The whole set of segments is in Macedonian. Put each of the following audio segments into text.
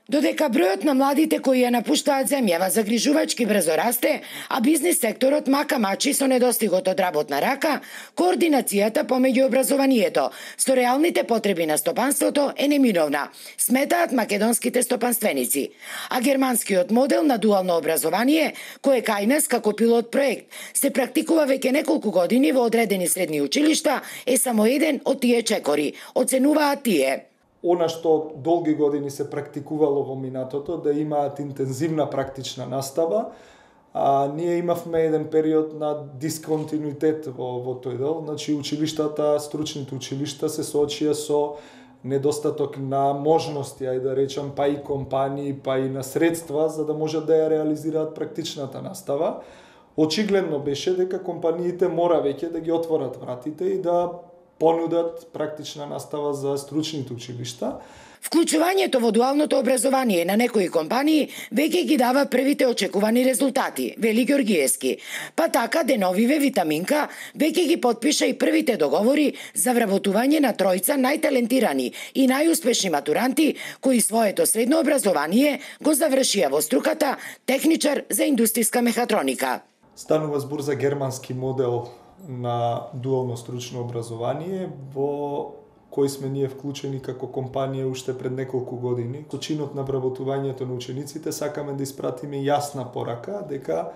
Додека бројот на младите кои ја напуштаат земјава загрижувачки брзо расте, а бизнис секторот мака мачи со недостигот од работна рака, координацијата помеѓу образованието со реалните потреби на стопанството е неминовна, сметаат македонските стопанственици. А германскиот модел на дуално образование, кој кај нас како пилот проект се практикува веќе неколку години во одредени средни училишта, е само еден од тие чекори, оценуваат тие. Она што долги години се практикувало во минатото, да имаат интензивна практична настава, а ние имавме еден период на дисконтинуитет во тој дел. Значи, училиштата, стручните училишта се соочија со недостаток на можности, ајде да речам, па и компании, па и на средства, за да можат да ја реализираат практичната настава. Очигледно беше дека компаниите мора веќе да ги отворат вратите и да понудат практична настава за стручните училишта. Вклучувањето во дуалното образование на некои компании веќе ги дава првите очекувани резултати, вели Ѓоргиевски. Па така деновиве Витаминка веќе ги потпиша и првите договори за вработување на тројца најталентирани и најуспешни матуранти кои своето средно образование го завршија во струката техничар за индустријска мехатроника. Станува збор за германски модел на дуално стручно образование, во кој сме ние вклучени како компанија уште пред неколку години. Со чинот на вработувањето на учениците сакаме да испратиме јасна порака дека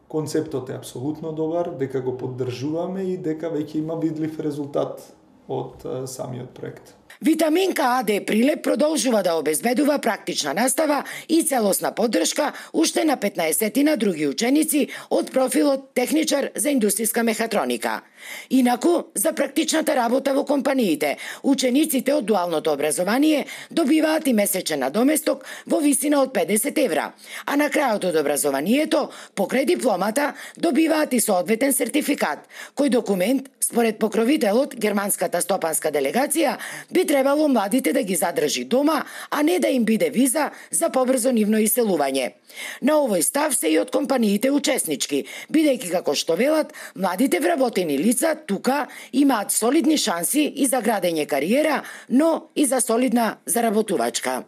концептот е апсолутно добар, дека го поддржуваме и дека веќе има видлив резултат од самиот проект. Витаминка АД Прилеп продолжува да обезбедува практична настава и целосна поддршка уште на 15 други ученици од профилот техничар за индустријска мехатроника. Инаку, за практичната работа во компаниите, учениците од дуалното образование добиваат и месечен надоместок во висина од 50 евра, а на крајот од образованието, покрај дипломата, добиваат и соодветен сертификат, кој документ, според покровителот, германската стопанска делегација, би требало младите да ги задржи дома, а не да им биде виза за побрзо нивно иселување. На овој став се и од компаниите учеснички, бидејќи како што велат, младите вработени лица тука имаат солидни шанси и за градење кариера, но и за солидна заработувачка.